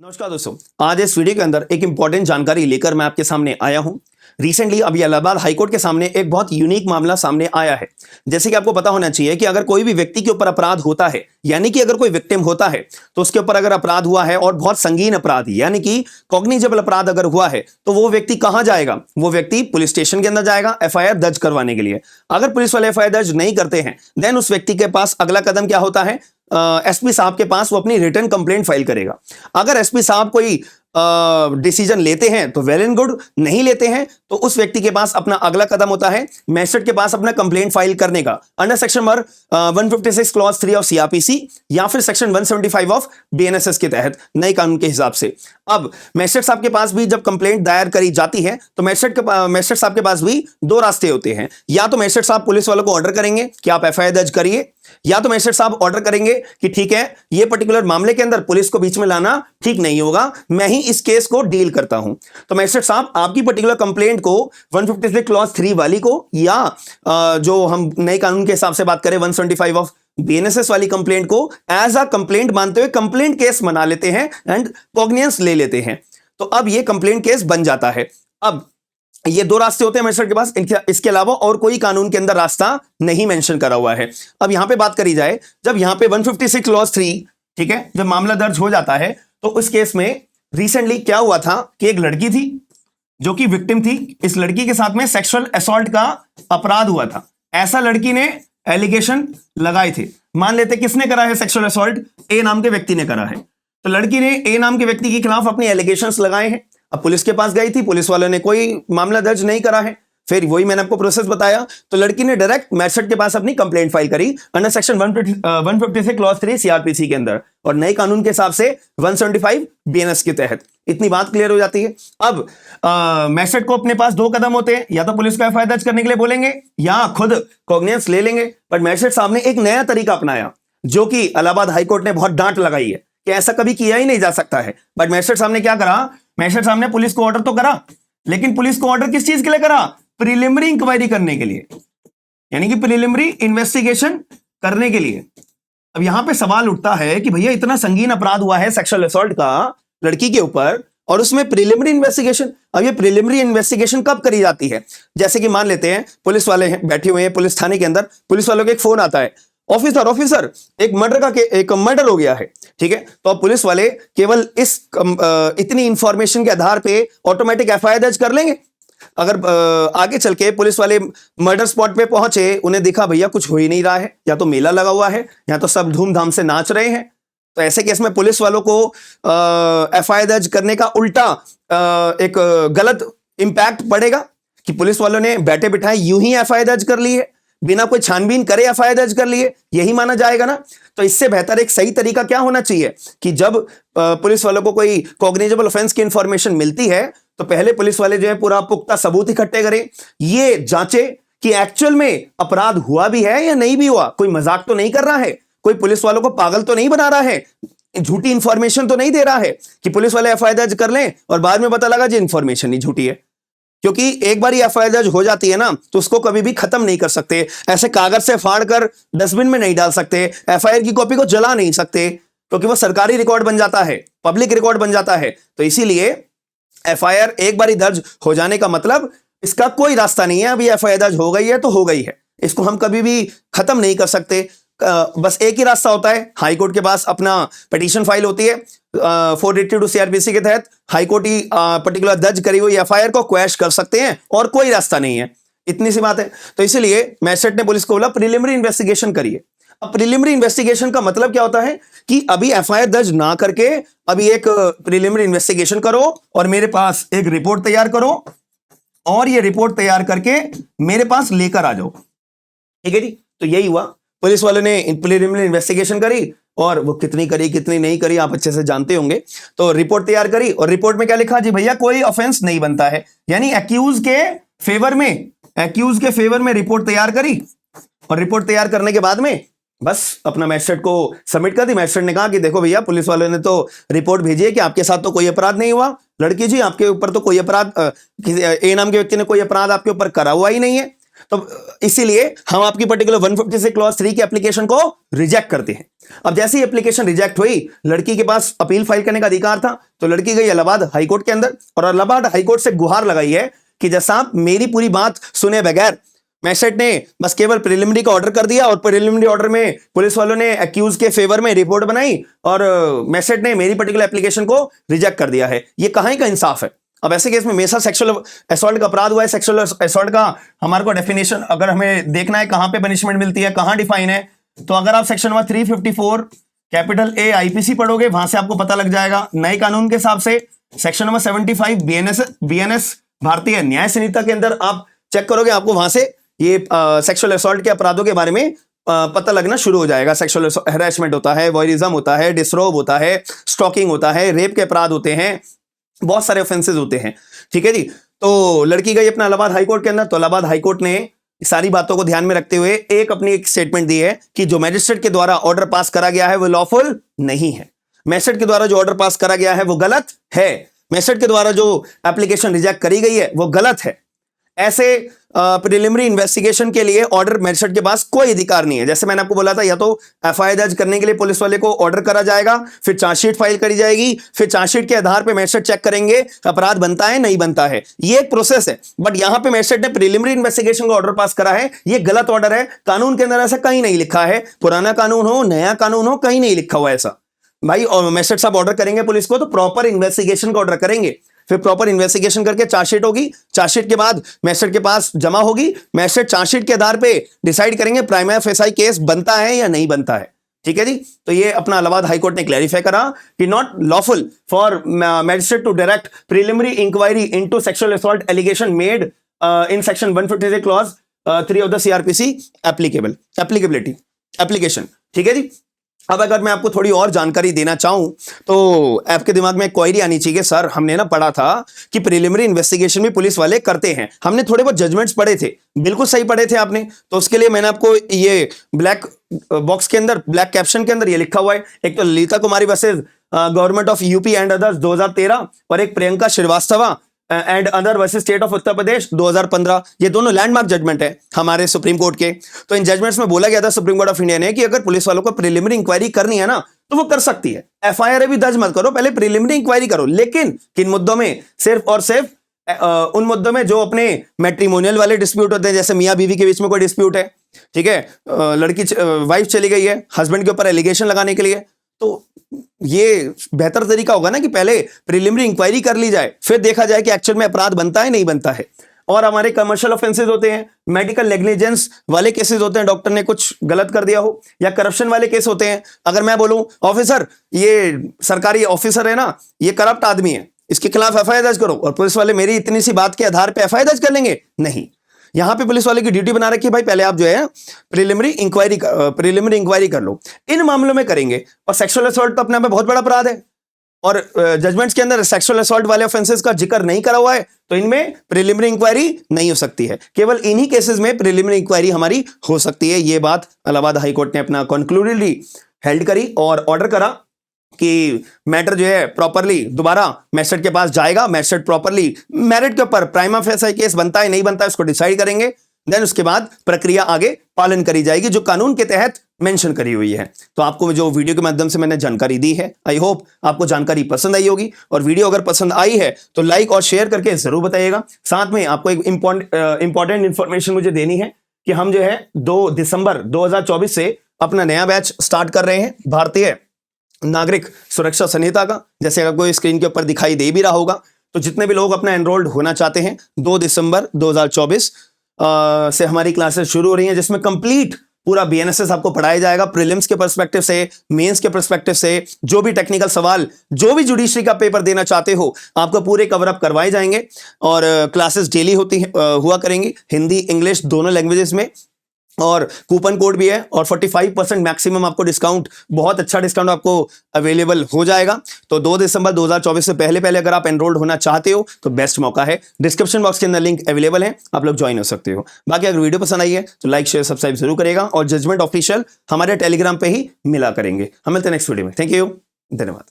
नमस्कार दोस्तों, आज इस वीडियो के अंदर एक इंपॉर्टेंट जानकारी लेकर मैं आपके सामने आया हूं। रिसेंटली अभी इलाहाबाद हाईकोर्ट के सामने एक बहुत यूनिक मामला सामने आया है। जैसे कि आपको पता होना चाहिए कि अगर कोई भी व्यक्ति के ऊपर अपराध होता है, यानी कि अगर कोई विक्टिम होता है तो उसके ऊपर अगर अपराध हुआ है और बहुत संगीन अपराध यानी कि कॉग्निजेबल अपराध अगर हुआ है तो वो व्यक्ति कहां जाएगा? वो व्यक्ति पुलिस स्टेशन के अंदर जाएगा एफआईआर दर्ज करवाने के लिए। अगर पुलिस वाले एफआईआर दर्ज नहीं करते हैं देन उस व्यक्ति के पास अगला कदम क्या होता है? एसपी साहब के पास वो अपनी रिटर्न कंप्लेंट फाइल करेगा। अगर एसपी साहब कोई डिसीजन लेते हैं तो वेल एंड गुड, नहीं लेते हैं तो उस व्यक्ति के पास अपना अगला कदम होता है मैजिस्ट्रेट के पास अपना कंप्लेंट फाइल करने का under section number 156 clause 3 of CrPC या फिर सेक्शन 175 ऑफ बीएनएसएस के तहत नए कानून के हिसाब से। अब मैजिस्ट्रेट साहब के पास भी जब कंप्लेंट दायर करी जाती है तो मैजिस्ट्रेट साहब के पास भी दो रास्ते होते हैं। या तो मैजिस्ट्रेट साहब पुलिस वालों को ऑर्डर करेंगे कि आप एफआईआर दर्ज करिए, या तो मैजिस्ट्रेट साहब ऑर्डर करेंगे कि ठीक है, ये पर्टिकुलर मामले के अंदर पुलिस को बीच में लाना ठीक नहीं होगा, मैं ही इस केस को डील करता हूं। तो मैजिस्ट्रेट साहब आपकी पर्टिकुलर कंप्लेंट को 156 क्लॉज 3 वाली को या जो हम नए कानून के हिसाब से बात करें 175 ऑफ बीएनएसएस वाली कंप्लेंट को एज अ कंप्लेंट मानते हुए कंप्लेंट केस बना लेते हैं एंड कॉग्निजेंस ले लेते हैं। तो अब ये कंप्लेंट केस बन जाता है। अब ये दो रास्ते होते हैं मैजिस्ट्रेट के पास, इसके अलावा और कोई कानून के अंदर रास्ता नहीं मेंशन करा हुआ है। अब यहां पे बात करी जाए, जब यहां पे 156 क्लॉज 3 ठीक है, जब मामला दर्ज हो जाता है तो उस केस में रिसेंटली क्या हुआ था कि एक लड़की थी जो कि विक्टिम थी। इस लड़की के साथ में सेक्सुअल असॉल्ट का अपराध हुआ था, ऐसा लड़की ने एलिगेशन लगाए थे। मान लेते किसने करा है सेक्सुअल असॉल्ट? ए नाम के व्यक्ति ने करा है। तो लड़की ने ए नाम के व्यक्ति के खिलाफ अपने एलिगेशंस लगाए हैं। अब पुलिस के पास गई थी, पुलिस वालों ने कोई मामला दर्ज नहीं करा है। फिर वही मैंने आपको प्रोसेस बताया, तो लड़की ने डायरेक्ट मैजिस्ट्रेट के पास अपनी कंप्लेंट फाइल करी अंडर सेक्शन 156 क्लॉज 3 सीआरपीसी के अंदर और नए कानून के हिसाब से 175 बीएनएस के तहत। इतनी बात क्लियर हो जाती है। अब मैजिस्ट्रेट को अपने पास दो कदम होते हैं, या तो पुलिस को एफआईआर दर्ज करने के लिए बोलेंगे या खुद कॉग्निजेंस ले लेंगे। पर मैजिस्ट्रेट साहब ने एक नया तरीका अपनाया जो कि इलाहाबाद हाईकोर्ट ने बहुत डांट लगाई है कि ऐसा कभी किया ही नहीं जा सकता है। बट मैजिस्ट्रेट साहब ने क्या करा? मैजिस्ट्रेट साहब ने पुलिस को ऑर्डर तो करा, लेकिन पुलिस को ऑर्डर किस चीज के लिए करा? प्रिलिमिनरी इंक्वायरी करने के लिए, यानी कि प्रिलिमिनरी इन्वेस्टिगेशन करने के लिए। अब यहां पे सवाल उठता है कि भैया इतना संगीन अपराध हुआ है सेक्सुअल असॉल्ट का लड़की के ऊपर और उसमें प्रिलिमिनरी इन्वेस्टिगेशन। अब ये प्रिलिमिनरी इन्वेस्टिगेशन कब करी जाती है? जैसे कि मान लेते हैं पुलिस वाले बैठे हुए हैं पुलिस थाने के अंदर, पुलिस वालों को एक फोन आता है, ऑफिसर एक मर्डर हो गया है, ठीक है। तो अब पुलिस वाले केवल इस इतनी इंफॉर्मेशन के आधार पे ऑटोमेटिक एफआईआर दर्ज कर लेंगे? अगर आगे चल के पुलिस वाले मर्डर स्पॉट पे पहुंचे, उन्हें दिखा भैया कुछ हो ही नहीं रहा है, या तो मेला लगा हुआ है या तो सब धूमधाम से नाच रहे हैं, तो ऐसे केस में पुलिस वालों को एफआईआर दर्ज करने का उल्टा एक गलत इंपैक्ट पड़ेगा कि पुलिस वालों ने बैठे बिठाए यूं ही एफआईआर दर्ज कर ली है, बिना कोई छानबीन करे एफआईआर दर्ज कर लिए, यही माना जाएगा ना। तो इससे बेहतर एक सही तरीका क्या होना चाहिए कि जब पुलिस वालों को कोई कॉग्निजेबल ऑफेंस की इंफॉर्मेशन मिलती है तो पहले पुलिस वाले जो है पूरा पुख्ता सबूत इकट्ठे करें, ये जांचे कि एक्चुअल में अपराध हुआ भी है या नहीं भी हुआ, कोई मजाक तो नहीं कर रहा है, कोई पुलिस वालों को पागल तो नहीं बना रहा है, झूठी इंफॉर्मेशन तो नहीं दे रहा है कि पुलिस वाले एफआईआर दर्ज कर लें और बाद में पता लगा जी इंफॉर्मेशन ही झूठी है। क्योंकि एक बार एफआईआर दर्ज हो जाती है ना तो उसको कभी भी खत्म नहीं कर सकते, ऐसे कागज से फाड़ कर डस्टबिन में नहीं डाल सकते, एफआईआर की कॉपी को जला नहीं सकते, क्योंकि वो सरकारी रिकॉर्ड बन जाता है, पब्लिक रिकॉर्ड बन जाता है। तो इसीलिए एफआईआर एक बार दर्ज हो जाने का मतलब इसका कोई रास्ता नहीं है, अभी एफआईआर दर्ज हो गई है तो हो गई है, इसको हम कभी भी खत्म नहीं कर सकते। बस एक ही रास्ता होता है, हाईकोर्ट के पास अपना पिटीशन फाइल होती है 482 सीआरपीसी के तहत, हाईकोर्ट ही पर्टिकुलर दर्ज करी हुई एफआईआर को क्वैश कर सकते हैं और कोई रास्ता नहीं है, इतनी सी बात है। तो इसलिए मैजिस्ट्रेट ने पुलिस को बोला प्रिलिमिनरी इन्वेस्टिगेशन करिए। अब प्रिलिमिनरी इन्वेस्टिगेशन का मतलब क्या होता है कि अभी एफआईआर दर्ज ना करके अभी एक प्रिलिमिनरी इन्वेस्टिगेशन करो और मेरे पास एक रिपोर्ट तैयार करो और ये रिपोर्ट तैयार करके मेरे पास लेकर आ जाओ, ठीक है जी। तो यही हुआ, पुलिस वालों ने प्रिलिमिनरी इन्वेस्टिगेशन करी और वो कितनी करी कितनी नहीं करी आप अच्छे से जानते होंगे। तो रिपोर्ट तैयार करी और रिपोर्ट में क्या लिखा जी भैया कोई ऑफेंस नहीं बनता है, यानी एक्यूज के फेवर में रिपोर्ट तैयार करी और रिपोर्ट तैयार करने के बाद में बस अपना मैजिस्ट्रेट को सबमिट कर दी। मैजिस्ट्रेट ने कहा कि देखो भैया पुलिस वालों ने तो रिपोर्ट भेजी है कि आपके साथ तो कोई अपराध नहीं हुआ, लड़की जी आपके ऊपर तो कोई अपराध ए नाम के व्यक्ति ने कोई अपराध आपके ऊपर करा हुआ ही नहीं है, तो इसीलिए हम आपकी पर्टिकुलर 156 क्लॉज 3 की एप्लीकेशन को रिजेक्ट करते हैं। अब जैसे ही एप्लीकेशन रिजेक्ट हुई, लड़की के पास अपील फाइल करने का अधिकार था, तो लड़की गई इलाहाबाद हाईकोर्ट के अंदर और इलाहाबाद हाईकोर्ट से गुहार लगाई है कि जज साहब मेरी पूरी बात सुने बगैर मैजिस्ट्रेट ने बस केवल प्रिलिमिनरी का ऑर्डर कर दिया और प्रिलिमिनरी ऑर्डर में पुलिस वालों ने एक्यूज के फेवर में रिपोर्ट बनाई और मैजिस्ट्रेट ने मेरी पर्टिकुलर एप्लीकेशन को रिजेक्ट कर दिया है। ये कहां का इंसाफ है? अब ऐसे केस में मेरे साथ सेक्सुअल असॉल्ट का अपराध हुआ है। सेक्सुअल असॉल्ट का हमारे को डेफिनेशन अगर हमें देखना है कहां पे पनिशमेंट मिलती है, कहां डिफाइन है, तो अगर आप section number 354 capital A IPC पढ़ोगे वहां से आपको पता लग जाएगा। नए कानून के हिसाब से सेक्शन नंबर 75 बीएनएस भारतीय न्याय संहिता के अंदर आप चेक करोगे, आपको वहां से ये सेक्सुअल असॉल्ट के अपराधों के बारे में पता लगना शुरू हो जाएगा। सेक्सुअल हैरेसमेंट होता है, वॉयरिज्म होता है, डिसरोब होता है, स्टॉकिंग होता है, रेप के अपराध होते हैं, बहुत सारे ऑफेंसेस होते हैं। ठीक है जी। तो लड़की गई अपना इलाहाबाद हाईकोर्ट के अंदर, तो इलाहाबाद हाईकोर्ट ने सारी बातों को ध्यान में रखते हुए अपनी एक स्टेटमेंट दी है कि जो मैजिस्ट्रेट के द्वारा ऑर्डर पास करा गया है वो लॉफुल नहीं है। मैजिस्ट्रेट के द्वारा जो ऑर्डर पास करा गया है वो गलत है। मैजिस्ट्रेट के द्वारा जो एप्लीकेशन रिजेक्ट करी गई है वो गलत है। ऐसे प्रिलिमिनरी इन्वेस्टिगेशन के लिए ऑर्डर मैजिस्ट्रेट के पास कोई अधिकार नहीं है। जैसे मैंने आपको बोला था, या तो एफआईआर दर्ज करने के लिए पुलिस वाले को ऑर्डर करा जाएगा, फिर चार्जशीट फाइल करी जाएगी, फिर चार्जशीट के आधार पे मैजिस्ट्रेट चेक करेंगे अपराध बनता है नहीं बनता है। ये एक प्रोसेस है। बट यहां पे मैजिस्ट्रेट ने प्रिलिमिनरी इन्वेस्टिगेशन का ऑर्डर पास करा है, ये गलत ऑर्डर है। कानून के अंदर ऐसा कहीं नहीं लिखा है, पुराना कानून हो नया कानून हो, कहीं नहीं लिखा हुआ ऐसा। भाई और मैजिस्ट्रेट साहब ऑर्डर करेंगे पुलिस को तो प्रॉपर इन्वेस्टिगेशन का ऑर्डर करेंगे, फिर प्रॉपर इन्वेस्टिगेशन करके चार्जशीट होगी, चार्जशीट के बाद मैजिस्ट्रेट के पास जमा होगी, मैजिस्ट्रेट चार्जशीट के आधार पे डिसाइड करेंगे प्राइमा फेसाई केस बनता है या नहीं बनता है। ठीक है जी। तो ये अपना इलाहाबाद हाईकोर्ट ने क्लैरिफाई करा कि not lawful for magistrate to direct preliminary inquiry into sexual assault allegation made in section 156 clause 3 of the CrPC applicability application. ठीक है जी। अब अगर मैं आपको थोड़ी और जानकारी देना चाहूं तो आपके दिमाग में एक क्वेरी आनी चाहिए, सर हमने ना पढ़ा था कि प्रिलिमिनरी इन्वेस्टिगेशन भी पुलिस वाले करते हैं, हमने थोड़े बहुत जजमेंट्स पढ़े थे। बिल्कुल सही पढ़े थे आपने। तो उसके लिए मैंने आपको ये ब्लैक बॉक्स के अंदर, ब्लैक कैप्शन के अंदर ये लिखा हुआ है, एक तो Lalita Kumari versus government of UP and others 2013 और एक Priyanka Shrivastava and other versus state of Uttar Pradesh 2015। ये दोनों लैंडमार्क जजमेंट है हमारे सुप्रीम कोर्ट के। तो इन जजमेंट्स में बोला गया था सुप्रीम कोर्ट ऑफ इंडिया ने कि अगर पुलिस वालों को प्रिलिमिनरी इंक्वायरी करनी है ना तो वो कर सकती है। एफआईआर भी दर्ज मत करो, पहले प्रिलिमिनरी इंक्वायरी करो। लेकिन किन मुद्दों में? सिर्फ और सिर्फ उन मुद्दों में जो अपने मैट्रिमोनियल वाले डिस्प्यूट होते हैं, जैसे मियां बीवी के बीच में कोई डिस्प्यूट है, ठीक है, लड़की वाइफ चली गई है हस्बैंड के ऊपर एलिगेशन लगाने के लिए, तो ये बेहतर तरीका होगा ना कि पहले प्रिलिमिनरी इंक्वायरी कर ली जाए, फिर देखा जाए कि एक्चुअल में अपराध बनता है नहीं बनता है। और हमारे कमर्शियल ऑफेंसेस होते हैं, मेडिकल नेग्लिजेंस वाले केसेस होते हैं, डॉक्टर ने कुछ गलत कर दिया हो, या करप्शन वाले केस होते हैं। अगर मैं बोलूं ऑफिसर ये सरकारी ऑफिसर है ना, ये करप्ट आदमी है, इसके खिलाफ एफआईआर दर्ज करो, और पुलिस वाले मेरी इतनी सी बात के आधार पर एफआईआर दर्ज कर लेंगे? नहीं। यहां पे पुलिस वाले की ड्यूटी बना रखी है, भाई पहले आप जो है प्रिलिमिनरी इंक्वायरी कर लो। इन मामलों में करेंगे। और सेक्सुअल असॉल्ट तो अपने आप में बहुत बड़ा अपराध है और जजमेंट्स के अंदर सेक्सुअल असॉल्ट वाले ऑफेंसेस का जिक्र नहीं करा हुआ है, तो इनमें प्रिलिमिनरी इंक्वायरी नहीं हो सकती है। केवल इन्हीं केसेस में प्रिलिमिनरी इंक्वायरी हमारी हो सकती है। ये बात इलाहाबाद हाईकोर्ट ने अपना कंक्लूडिवली हेल्ड करी और ऑर्डर करा कि मैटर जो है प्रॉपरली दोबारा मैजिस्ट्रेट के पास जाएगा, मैजिस्ट्रेट प्रॉपरली मेरिट के ऊपर प्राइमा फेसाई केस बनता है नहीं बनता है उसको डिसाइड करेंगे, देन उसके बाद प्रक्रिया आगे पालन करी जाएगी जो कानून के तहत मेंशन करी हुई है। तो आपको जो वीडियो के माध्यम से मैंने जानकारी दी है, आई होप आपको जानकारी पसंद आई होगी। और वीडियो अगर पसंद आई है तो लाइक और शेयर करके जरूर बताइएगा। साथ में आपको एक इंपॉर्टेंट इंफॉर्मेशन मुझे देनी है कि हम जो है 2 दिसंबर 2024 से अपना नया बैच स्टार्ट कर रहे हैं भारतीय नागरिक सुरक्षा संहिता का। जैसे अगर कोई स्क्रीन के ऊपर दिखाई दे भी रहा होगा, तो जितने भी लोग अपना एनरोल्ड होना चाहते हैं 2 दिसंबर 2024 से हमारी क्लासेस शुरू हो रही हैं, जिसमें कंप्लीट पूरा बीएनएसएस आपको पढ़ाया जाएगा, प्रीलिम्स के पर्सपेक्टिव से, मेंस के पर्सपेक्टिव से, जो भी टेक्निकल सवाल, जो भी जुडिशरी का पेपर देना चाहते हो, आपको पूरे कवर अप करवाए जाएंगे। और क्लासेस डेली हुआ करेंगी, हिंदी इंग्लिश दोनों लैंग्वेजेस में। और कूपन कोड भी है और 45% मैक्सिमम आपको डिस्काउंट, बहुत अच्छा डिस्काउंट आपको अवेलेबल हो जाएगा। तो 2 दिसंबर 2024 से पहले अगर आप एनरोल्ड होना चाहते हो तो बेस्ट मौका है। डिस्क्रिप्शन बॉक्स के अंदर लिंक अवेलेबल है, आप लोग ज्वाइन हो सकते हो। बाकी अगर वीडियो पसंद आई है तो लाइक शेयर सब्सक्राइब जरूर करेगा और जजमेंट ऑफिशियल हमारे टेलीग्राम पे ही मिला करेंगे। हम मिलते हैं नेक्स्ट वीडियो में। थैंक यू, धन्यवाद।